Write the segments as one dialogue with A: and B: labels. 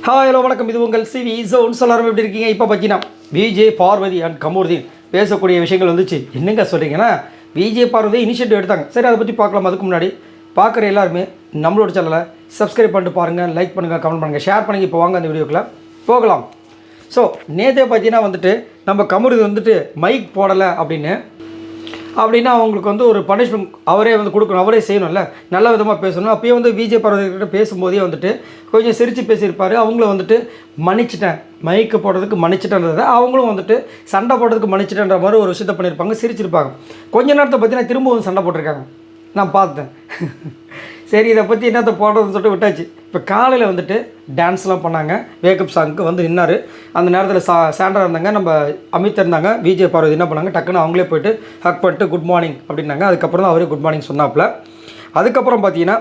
A: Hello வணக்கம். இது உங்கள் சிவி ஜோன். எல்லாரும் எப்படி இருக்கீங்க? இப்போ பார்த்தீங்கன்னா விஜய் பார்வதி அண்ட் கமருதீன் பேசக்கூடிய விஷயங்கள் வந்துச்சு. என்னங்க சொல்கிறீங்கன்னா விஜய் பார்வதி இனிஷியேட்டிவ் எடுத்தாங்க. சரி, அதை பற்றி பார்க்கலாம். அதுக்கு முன்னாடி பார்க்குற எல்லாருமே நம்மளோட சேனலை சப்ஸ்கிரைப் பண்ணிட்டு பாருங்கள், லைக் பண்ணுங்கள், கமெண்ட் பண்ணுங்கள், ஷேர் பண்ணுங்கள். இப்போ வாங்க அந்த வீடியோக்குள்ளே போகலாம். ஸோ நேற்றே பார்த்தீங்கன்னா வந்துட்டு நம்ம கமருதீன் வந்துட்டு மைக் போடலை அப்படின்னா அவங்களுக்கு வந்து ஒரு பனிஷ்மெண்ட் அவரே வந்து கொடுக்கணும், அவரே செய்யணும்ல, நல்ல விதமாக பேசணும். அப்போயே வந்து விஜய் பார்வதிக்கிட்ட பேசும்போதே வந்துட்டு கொஞ்சம் சிரித்து பேசியிருப்பார். அவங்களும் வந்துட்டு மன்னிச்சிட்டேன், மைக்கு போடுறதுக்கு மன்னிச்சிட்டேன்றதை அவங்களும் வந்துட்டு சண்டை போடுறதுக்கு மன்னிச்சிட்டேன்ற மாதிரி ஒரு விஷயத்தை பண்ணியிருப்பாங்க, சிரிச்சிருப்பாங்க. கொஞ்ச நேரத்தை பார்த்தீங்கன்னா திரும்பவும் சண்டை போட்டிருக்காங்க, நான் பார்த்தேன். சரி, இதை பற்றி என்னத்தை போடுறதுன்னு சொல்லிட்டு விட்டாச்சு. இப்போ காலையில் வந்துட்டு டான்ஸ்லாம் பண்ணாங்க, வேக்கப் சாங்க்கு வந்து நின்னார். அந்த நேரத்தில் சாண்டா இருந்தாங்க, நம்ம அமித் இருந்தாங்க. விஜய் பார்வதி என்ன பண்ணாங்க, டக்குன்னு அவங்களே போய்ட்டு ஹக் பண்ணிட்டு குட் மார்னிங் அப்படின்னாங்க. அதுக்கப்புறம் தான் அவரே குட் மார்னிங் சொன்னாப்புல. அதுக்கப்புறம் பார்த்தீங்கன்னா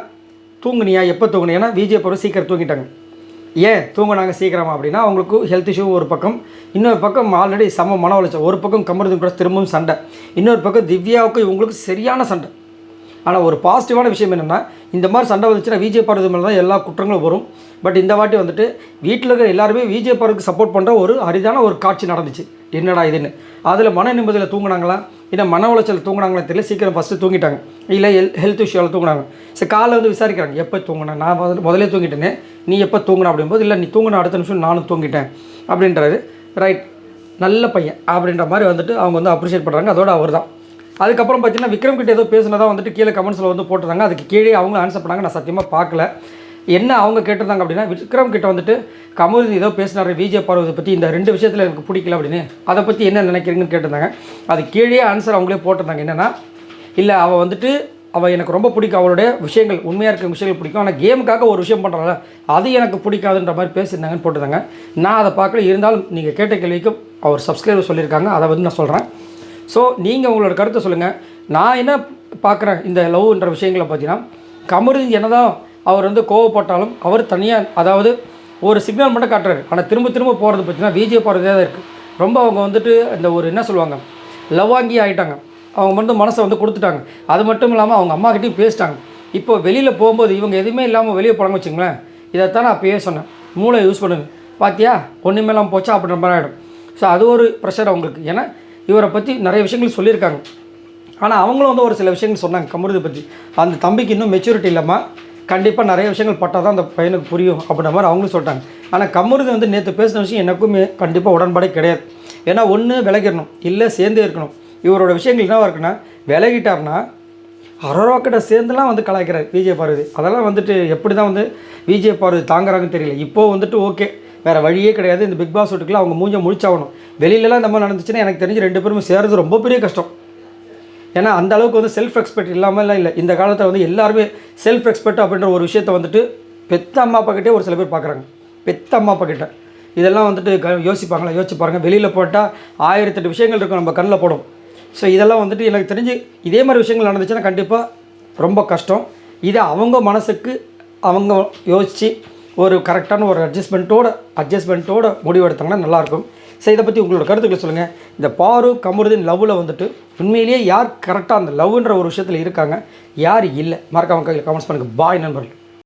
A: தூங்குனியா, எப்போ தூங்குனியானா விஜய் பார்வதி சீக்கிரம் தூங்கிட்டாங்க. ஏன் தூங்கினாங்க சீக்கிரமாக அப்படின்னா அவங்களுக்கு ஹெல்த் இஷ்யூ ஒரு பக்கம், இன்னொரு பக்கம் ஆல்ரெடி செம மன உளைச்சல். ஒரு பக்கம் கமருதீன் கூட திரும்பவும் சண்டை, இன்னொரு பக்கம் திவ்யாவுக்கு இவங்களுக்கு சரியான சண்டை. ஆனால் ஒரு பாசிட்டிவான விஷயம் என்னென்னா, இந்த மாதிரி சண்டை வந்துச்சுன்னா விஜய் பார்வதி மேலே தான் எல்லா குற்றங்களும் வரும். பட் இந்த வாட்டி வந்துட்டு வீட்டில் இருக்கிற எல்லாருமே விஜய் பார்வதிக்கு சப்போர்ட் பண்ணுற ஒரு அரிதான ஒரு காட்சி நடந்துச்சு. என்னடா இதுன்னு. அதில் மன நிம்மதியில் தூங்கினாங்களா, இல்லை மன உளைச்சல் தூங்கினாங்களா தெரியல. சீக்கிரம் ஃபஸ்ட்டு தூங்கிட்டாங்க, இல்லை ஹெல்த் இஷ்யூவில் தூங்கினாங்க. சரி, காலைல வந்து விசாரிக்கிறாங்க, எப்போ தூங்கினேன், நான் முதலே தூங்கிட்டேனே, நீ எப்போ தூங்கின அப்படிங்கும்போது, இல்லை நீ தூங்கின அடுத்த நிமிஷம் நானும் தூங்கிட்டேன் அப்படின்றாரு. ரைட், நல்ல பையன் அப்படின்ற மாதிரி வந்துட்டு அவங்க வந்து அப்ரிஷியேட் பண்ணுறாங்க. அதோட அவர் தான். அதுக்கப்புறம் பார்த்தீங்கன்னா விக்ரம் கிட்ட ஏதோ பேசுனதாக வந்துட்டு கீழே கமெண்ட்ஸில் வந்து போட்டிருந்தாங்க. அதுக்கு கீழே அவங்க ஆன்சர் பண்ணாங்க. நான் சத்தியமாக பார்க்கல என்ன அவங்க கேட்டிருந்தாங்க அப்படின்னா, விக்ரம் கிட்ட வந்துட்டு கமருதீன் ஏதோ பேசினார் விஜய் பார்வதி பற்றி, இந்த 2 விஷயத்தில் எனக்கு பிடிக்கல அப்படின்னு, அதை பற்றி என்ன நினைக்கிறீங்கன்னு கேட்டிருந்தாங்க. அது கீழே ஆன்சர் அவங்களே போட்டிருந்தாங்க. என்னென்னா, இல்லை அவள் எனக்கு ரொம்ப பிடிக்கும், அவளுடைய விஷயங்கள் உண்மையாக இருக்கிற விஷயங்கள் பிடிக்கும், ஆனால் கேமுக்காக ஒரு விஷயம் பண்ணுறாங்க அது எனக்கு பிடிக்காதுன்ற மாதிரி பேசியிருந்தாங்கன்னு போட்டிருந்தாங்க. நான் அதை பார்க்கல. இருந்தாலும் நீங்கள் கேட்ட கேள்விக்கு அவர் சப்ஸ்கிரைபர் சொல்லியிருக்காங்க, அதை வந்து நான் சொல்கிறேன். ஸோ நீங்கள் உங்களோட கருத்தை சொல்லுங்கள். நான் என்ன பார்க்குறேன் இந்த லவ்ன்ற விஷயங்களை பார்த்தீங்கன்னா, கமருதீன் என்னதான் அவர் வந்து கோவப்பட்டாலும் அவர் தனியாக, அதாவது ஒரு சிக்னல் மட்டும் காட்டுறாரு. ஆனால் திரும்ப போகிறது பார்த்தீங்கன்னா விஜய் பார்வதியாக தான் இருக்குது. ரொம்ப அவங்க வந்துட்டு இந்த ஒரு என்ன சொல்லுவாங்க, லவ்வாங்கி ஆகிட்டாங்க. அவங்க வந்து மனசை வந்து கொடுத்துட்டாங்க. அது மட்டும் இல்லாமல் அவங்க அம்மாக்கிட்டையும் பேசிட்டாங்க. இப்போ வெளியில் போகும்போது இவங்க எதுவுமே இல்லாமல் வெளியே போனாங்க வச்சுங்களேன், இதைத்தான் நான் அப்பயே சொன்னேன், மூளை யூஸ் பண்ணுங்க, பார்த்தியா ஒன்றுமே இல்லாமல் போச்சா அப்படின்ற மாதிரி ஆகிடும். ஸோ அது ஒரு ப்ரெஷர் அவங்களுக்கு. ஏன்னா இவரை பற்றி நிறைய விஷயங்கள் சொல்லியிருக்காங்க. ஆனால் அவங்களும் வந்து ஒரு சில விஷயங்கள் சொன்னாங்க கமருதீன் பற்றி. அந்த தம்பிக்கு இன்னும் மெச்சூரிட்டி இல்லாமல் கண்டிப்பாக நிறைய விஷயங்கள் பட்டால் தான் அந்த பையனுக்கு புரியும் அப்படின்ற மாதிரி அவங்களும் சொல்லிட்டாங்க. ஆனால் கமருதீன் வந்து நேற்று பேசின விஷயம் எனக்குமே கண்டிப்பாக உடன்பாடே கிடையாது. ஏன்னா ஒன்று விலகிடணும், இல்லை சேர்ந்தே இருக்கணும். இவரோட விஷயங்கள் என்னவாக இருக்குன்னா, விலகிட்டார்னா அரோராக்கிட்ட சேர்ந்துலாம் வந்து கலாய்க்கிறார் விஜய் பார்வதி. அதெல்லாம் வந்துட்டு எப்படி தான் வந்து விஜய் பார்வதி தாங்குறாங்கன்னு தெரியல. இப்போது வந்துட்டு ஓகே, வேறு வழியே கிடையாது. இந்த பிக் பாஸ் வீட்டுக்குள்ள அவங்க மூஞ்ச முழிச்சாகணும். வெளியிலலாம் இந்த மாதிரி நடந்துச்சுன்னா எனக்கு தெரிஞ்சு 2 பேருமே சேர்றது ரொம்ப பெரிய கஷ்டம். ஏன்னா அந்த அளவுக்கு வந்து செல்ஃப் ரெஸ்பெக்ட் இல்லாமல்லாம் இல்லை. இந்த காலத்தில் வந்து எல்லாருமே செல்ஃப் ரெஸ்பெக்ட் அப்படின்ற ஒரு விஷயத்தை வந்துட்டு பெத்த அம்மா அப்பா கிட்டே ஒரு சில பேர் பார்க்குறாங்க. பெத்த அம்மா அப்பா கிட்ட இதெல்லாம் வந்துட்டு யோசிப்பாங்களா? யோசிச்சு பாருங்கள். வெளியில் போட்டால் 1008 விஷயங்கள் இருக்கும், நம்ம கண்ணில் போடும். ஸோ இதெல்லாம் வந்துட்டு எனக்கு தெரிஞ்சு இதே மாதிரி விஷயங்கள் நடந்துச்சுன்னா கண்டிப்பாக ரொம்ப கஷ்டம். இதை அவங்க மனசுக்கு அவங்க யோசித்து ஒரு கரெக்டான ஒரு அட்ஜஸ்ட்மெண்ட்டோட முடிவு எடுத்தாங்கன்னா நல்லாயிருக்கும். ஸோ இதை பற்றி உங்களோட கருத்துக்களை சொல்லுங்கள். இந்த பாரு கமருதீன் லவ்வில் வந்துட்டு உண்மையிலேயே யார் கரெக்டாக அந்த லவ்ன்ற ஒரு விஷயத்தில் இருக்காங்க, யார் இல்லை, மறக்காம கமெண்ட்ஸ் பண்ணுங்கள். பாய் நண்பர்கள்.